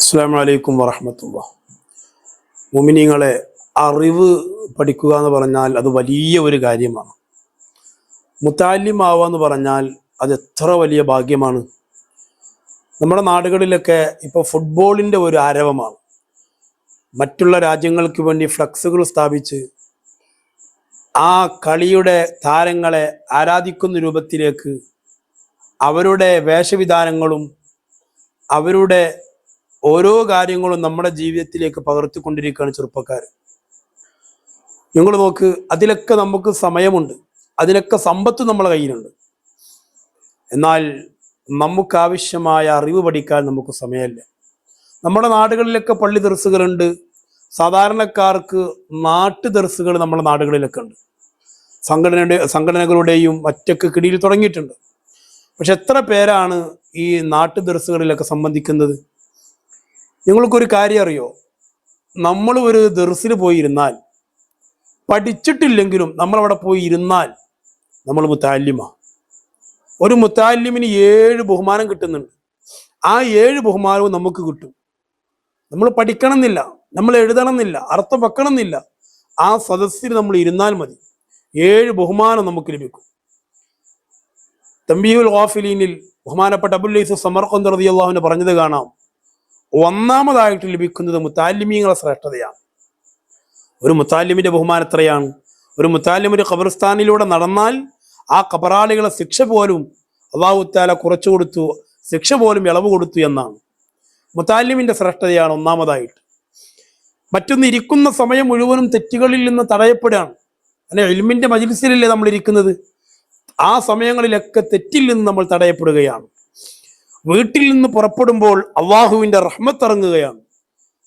അസ്സലാമു അലൈക്കും വറഹ്മത്തുള്ളാഹി. മുഅ്മിനീങ്ങളെ, അറിവ് പഠിക്കുക എന്ന് പറഞ്ഞാൽ അത് വലിയ ഒരു കാര്യമാണ്. മുതഅല്ലിം ആവുക എന്ന് പറഞ്ഞാൽ അത് എത്ര വലിയ ഭാഗ്യമാണ്. നമ്മുടെ നാടുകളിലൊക്കെ ഇപ്പോൾ ഫുട്ബോളിൻ്റെ ഒരു ആരവമാണ്. മറ്റുള്ള രാജ്യങ്ങൾക്ക് വേണ്ടി ഫ്ലക്സുകൾ സ്ഥാപിച്ച് ആ കളിയുടെ താരങ്ങളെ ആരാധിക്കുന്ന രൂപത്തിലേക്ക് അവരുടെ വേഷവിധാനങ്ങളും അവരുടെ ഓരോ കാര്യങ്ങളും നമ്മുടെ ജീവിതത്തിലേക്ക് പകർത്തിക്കൊണ്ടിരിക്കുകയാണ് ചെറുപ്പക്കാർ. നിങ്ങൾ നോക്ക്, അതിലൊക്കെ നമുക്ക് സമയമുണ്ട്, അതിലൊക്കെ സമ്പത്ത് നമ്മളെ കയ്യിലുണ്ട്. എന്നാൽ നമുക്ക് ആവശ്യമായ അറിവ് പഠിക്കാൻ നമുക്ക് സമയമില്ല. നമ്മുടെ നാടുകളിലൊക്കെ പള്ളി ദർസുകളുണ്ട്, സാധാരണക്കാർക്ക് നാട്ടു ദർസുകൾ നമ്മുടെ നാടുകളിലൊക്കെ ഉണ്ട്. സംഘടനകളുടെയും മറ്റൊക്കെ കിടിയിൽ തുടങ്ങിയിട്ടുണ്ട്. പക്ഷെ എത്ര പേരാണ് ഈ നാട്ടു ദർസുകളിലൊക്കെ സംബന്ധിക്കുന്നത്? നിങ്ങൾക്കൊരു കാര്യം അറിയോ? നമ്മൾ ഒരു ദർസിൽ പോയി ഇരുന്നാൽ, പഠിച്ചിട്ടില്ലെങ്കിലും നമ്മളവിടെ പോയി ഇരുന്നാൽ നമ്മൾ മുതഅല്ലിമാ. ഒരു മുതഅല്ലിമിന് 7 ബഹുമാനം കിട്ടുന്നുണ്ട്. ആ 7 ബഹുമാനവും നമുക്ക് കിട്ടും. നമ്മൾ പഠിക്കണം എന്നില്ല, നമ്മൾ എഴുതണം എന്നില്ല, അർത്ഥം വെക്കണം എന്നില്ല. ആ സദസ്സിൽ നമ്മൾ ഇരുന്നാൽ മതി, 7 ബഹുമാനം നമുക്ക് ലഭിക്കും. തംബീഹുൽ ഗാഫിലീനിൽ ബഹുമാനപ്പെട്ട അബുൽ ലൈസ് സമർഖന്ദി റളിയല്ലാഹു അൻഹു പറഞ്ഞത് കാണാം. ഒന്നാമതായിട്ട് ലഭിക്കുന്നത് മുതഅല്ലിമീങ്ങളുടെ ശ്രേഷ്ഠതയാണ്. ഒരു മുതഅല്ലിമിന്റെ ബഹുമാനം എത്രയാണ്? ഒരു മുതഅല്ലിം ഒരു ഖബർസ്ഥാനിലൂടെ നടന്നാൽ ആ ഖബറാളികളെ ശിക്ഷ പോലും അല്ലാഹു തആല കുറച്ചു കൊടുത്തു, ശിക്ഷ പോലും ഇളവ് കൊടുത്തു എന്നാണ്. മുതഅല്ലിമിന്റെ ശ്രേഷ്ഠതയാണ് ഒന്നാമതായിട്ട്. മറ്റൊന്ന്, ഇരിക്കുന്ന സമയം മുഴുവനും തെറ്റുകളിൽ നിന്ന് തടയപ്പെടുകയാണ്. അല്ലെ, ഇൽമിന്റെ മജ്ലിസിലല്ലേ നമ്മൾ ഇരിക്കുന്നത്? ആ സമയങ്ങളിലൊക്കെ തെറ്റിൽ നിന്ന് നമ്മൾ തടയപ്പെടുകയാണ്. വീട്ടിൽ നിന്ന് പുറപ്പെടുമ്പോൾ അള്ളാഹുവിൻ്റെ റഹ്മത്ത് ഇറങ്ങുകയാണ്.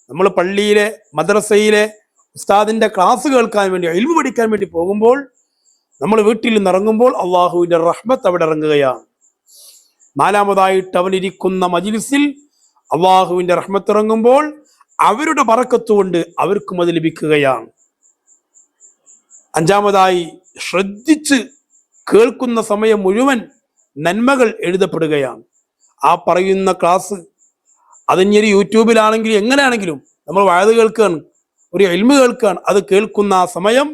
നമ്മൾ പള്ളിയിലെ മദ്രസയിലെ ഉസ്താദിന്റെ ക്ലാസ് കേൾക്കാൻ വേണ്ടി, ഇൽമു പഠിക്കാൻ വേണ്ടി പോകുമ്പോൾ നമ്മൾ വീട്ടിൽ നിന്ന് ഇറങ്ങുമ്പോൾ അള്ളാഹുവിൻ്റെ റഹ്മത്ത് അവിടെ ഇറങ്ങുകയാണ്. നാലാമതായിട്ട്, അവനിരിക്കുന്ന മജ്ലിസിൽ അള്ളാഹുവിൻ്റെ റഹ്മത്ത് ഇറങ്ങുമ്പോൾ അവരുടെ ബറക്കത്ത് കൊണ്ട് അവർക്കും അത് ലഭിക്കുകയാണ്. അഞ്ചാമതായി, ശ്രദ്ധിച്ച് കേൾക്കുന്ന സമയം മുഴുവൻ നന്മകൾ എഴുതപ്പെടുകയാണ്. ആ പറയുന്ന ക്ലാസ് അതിഞ്ഞൊരു യൂട്യൂബിലാണെങ്കിൽ എങ്ങനെയാണെങ്കിലും നമ്മൾ വഅദ് കേൾക്കുകയാണ്, ഒരു ഇൽമു കേൾക്കുകയാണ്, അത് കേൾക്കുന്ന ആ സമയം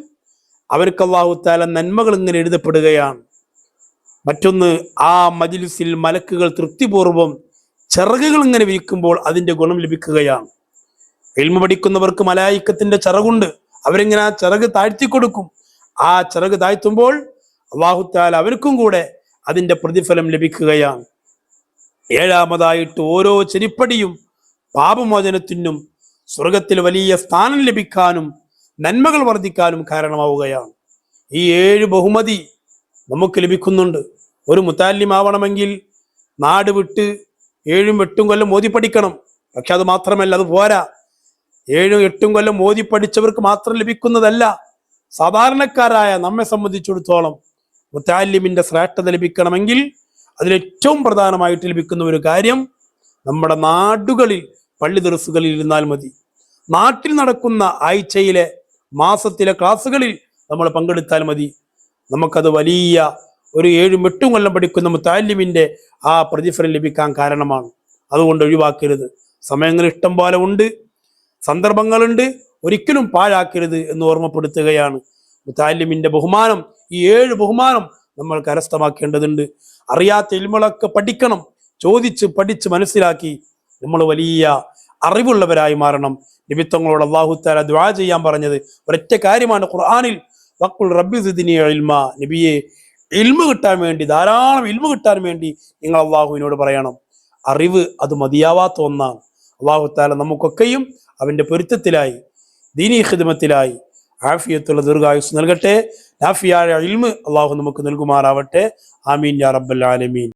അവർക്ക് അല്ലാഹു തആല നന്മകൾ ഇങ്ങനെ എഴുതപ്പെടുകയാണ്. മറ്റൊന്ന്, ആ മജ്ലിസിൽ മലക്കുകൾ തൃപ്തിപൂർവ്വം ചിറകുകൾ ഇങ്ങനെ വിരിക്കുമ്പോൾ അതിൻ്റെ ഗുണം ലഭിക്കുകയാണ്. ഇൽമു പഠിക്കുന്നവർക്ക് മലായിക്കത്തിന്റെ ചിറകുണ്ട്, അവരിങ്ങനെ ആ ചിറക് താഴ്ത്തി കൊടുക്കും. ആ ചിറക് താഴ്ത്തുമ്പോൾ അല്ലാഹു തആല അവർക്കും കൂടെ അതിൻ്റെ പ്രതിഫലം ലഭിക്കുകയാണ്. ഏഴാമതായിട്ട്, ഓരോ ചെരിപ്പടിയും പാപമോചനത്തിനും സ്വർഗത്തിൽ വലിയ സ്ഥാനം ലഭിക്കാനും നന്മകൾ വർദ്ധിക്കാനും കാരണമാവുകയാണ്. ഈ 7 ബഹുമതി നമുക്ക് ലഭിക്കുന്നുണ്ട്. ഒരു മുതഅല്ലിമാവണമെങ്കിൽ നാട് വിട്ട് 7ഉം 8ഉം കൊല്ലം ഓതി പഠിക്കണം. പക്ഷെ അത് മാത്രമല്ല, അത് പോരാ. 7ഉം 8ഉം കൊല്ലം ഓതി പഠിച്ചവർക്ക് മാത്രം ലഭിക്കുന്നതല്ല. സാധാരണക്കാരായ നമ്മെ സംബന്ധിച്ചിടത്തോളം മുതഅല്ലിമിന്റെ ശ്രേഷ്ഠത ലഭിക്കണമെങ്കിൽ അതിലേറ്റവും പ്രധാനമായിട്ട് ലഭിക്കുന്ന ഒരു കാര്യം, നമ്മുടെ നാടുകളിൽ പള്ളി ദർസുകളിൽ ഇരുന്നാൽ മതി. നാട്ടിൽ നടക്കുന്ന ആഴ്ചയിലെ മാസത്തിലെ ക്ലാസ്സുകളിൽ നമ്മൾ പങ്കെടുത്താൽ മതി. നമുക്കത് വലിയ ഒരു 7ഉം 8ഉം കൊല്ലം പഠിക്കുന്ന മുതഅല്ലിമിന്റെ ആ പ്രതിഫലം ലഭിക്കാൻ കാരണമാണ്. അതുകൊണ്ട് ഒഴിവാക്കരുത്. സമയങ്ങൾ ഇഷ്ടം പോലെ ഉണ്ട്, സന്ദർഭങ്ങളുണ്ട്, ഒരിക്കലും പാഴാക്കരുത് എന്ന് ഓർമ്മപ്പെടുത്തുകയാണ്. മുതഅല്ലിമിന്റെ ബഹുമാനം, ഈ 7 ബഹുമാനം നമ്മൾ കരസ്ഥമാക്കേണ്ടതുണ്ട്. അറിയാത്ത ഇൽമുകളൊക്കെ പഠിക്കണം. ചോദിച്ച് പഠിച്ച് മനസ്സിലാക്കി നമ്മൾ വലിയ അറിവുള്ളവരായി മാറണം. നബിത്തങ്ങളോട് അല്ലാഹു തആല ദുആ ചെയ്യാൻ പറഞ്ഞത് ഒരൊറ്റ കാര്യമാണ് ഖുർആനിൽ, വഖുൽ റബ്ബി സിദ്നി ഇൽമാ. നബിയെ, ഇൽമു കിട്ടാൻ വേണ്ടി, ധാരാളം ഇൽമു കിട്ടാൻ വേണ്ടി നിങ്ങൾ അള്ളാഹുവിനോട് പറയണം. അറിവ് അത് മതിയാവാത്ത ഒന്നാണ്. അല്ലാഹു തആല നമുക്കൊക്കെയും അവന്റെ പൊരുത്തത്തിലായി, ദീനീ ഖിദ്മത്തിലായി ആഫിയത്തുള്ള ദീർഘായുസ് നൽകട്ടെ. നാഫിയായ ഇൽമ് അല്ലാഹു നമുക്ക് നൽകുമാറാവട്ടെ. ആമീൻ യാ റബ്ബൽ ആലമീൻ.